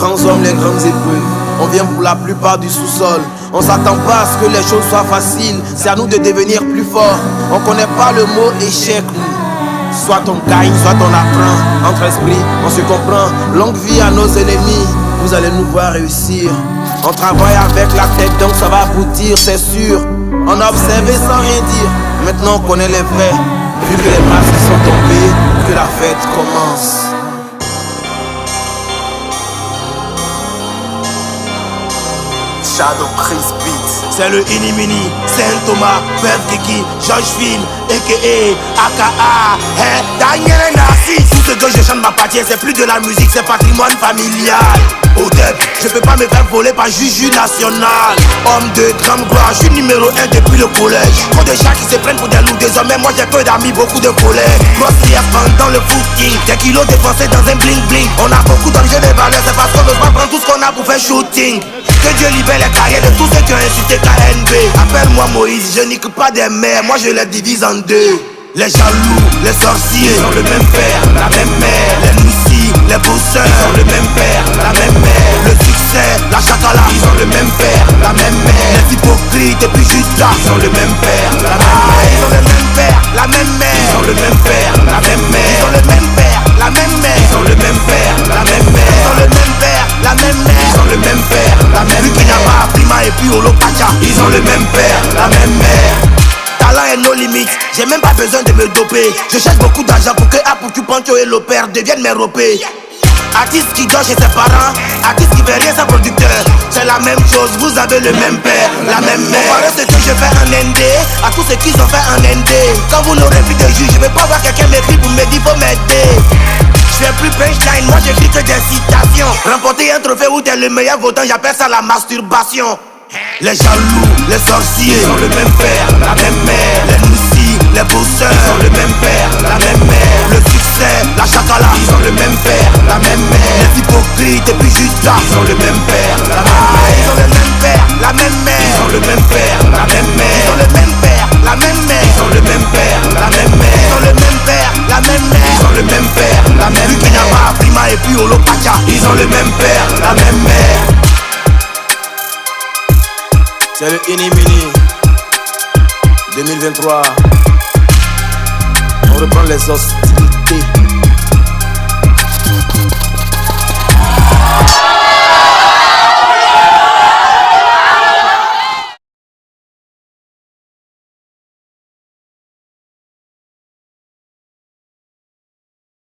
grands hommes, les grandes épreuves. On vient pour la plupart du sous-sol. On s'attend pas à ce que les choses soient faciles. C'est à nous de devenir plus forts. On connaît pas le mot échec. Soit on gagne, soit on apprend. Entre esprits, on se comprend. Longue vie à nos ennemis. Vous allez nous voir réussir. On travaille avec la tête, donc ça va aboutir, c'est sûr. On a observé sans rien dire. Maintenant on connaît les vrais. Vu que les masques sont tombés, que la fête commence. Shadow Chris Beats. C'est le Inimini, Saint Thomas, Bev Kiki, George Finn, a.k.a. AKA, Daniel et Narcisse. Tout ce que je chante ma partie, c'est plus de la musique, c'est patrimoine familial. Au début, je peux pas me faire voler par Juju National. Homme de grande gloire, je suis numéro 1 depuis le collège. Trop de chats qui se prennent pour des loups, désormais moi j'ai peu d'amis, beaucoup de collègues. Grosse liasse dans le footing, des kilos dépensés dans un bling bling. On a beaucoup d'enjeux de valeur, c'est parce qu'on ne pas prendre tout ce qu'on a pour faire shooting. Que Dieu libère les carrières de tous ceux qui ont insulté KNB. Appelle-moi Moïse, je nique pas des mères, moi je les divise en deux. Les jaloux, les sorciers, ils ont le même père, la même mère. Les moussis, les bosseurs, ils ont le même père, la même mère. Le succès, la chakala, ils ont le même père, la même mère. Les hypocrites et puis Judas, ils ont le même père, la même mère. Ils ont le même père, la même mère. Ils ont le même père, la même mère. Ils ont le même père, la même mère. Ils ont le même père, la même mère. Ils ont le même père, la même mère. Ils ont le même père, la même mère. Vu qu'il n'y a pas Prima et puis Olopacha, ils ont le même père, la même mère. Talent et nos limites, j'ai même pas besoin de me doper. Je cherche beaucoup d'argent pour que Apuku Pancho et le père deviennent mes ropés. Artiste qui dort chez ses parents, artiste qui fait rien sans producteur. C'est la même chose, vous avez le même père, la même mère. Comparez ce que je fais en ND à tous ceux qui ont fait en ND. Quand vous n'aurez plus de juge, je vais pas voir quelqu'un m'écrire pour me dire faut m'aider. Je fais plus punchline, moi j'écris que des citations. Remporter un trophée où t'es le meilleur votant, j'appelle ça la masturbation. Les jaloux, les sorciers, ils ont le même père, la même mère. Les moussis, les bosseurs, ils ont le même père, la même mère. Le succès, la chakala, ils ont le même père, la même mère. Les hypocrites et puis Judas, ils ont le même père, la même mère. Ils ont le même père, la même mère. Ils ont le même père, la même mère. Ils ont le même père, la même mère. Ils ont le même père, la même mère. Ils ont le même père, la même mère. Ils ont le même père, la même mère. Vu qu'il n'y a pas Prima et puis Olopacha, ils ont le même père, la même mère. C'est le Inimini 2023. On reprend les hosties.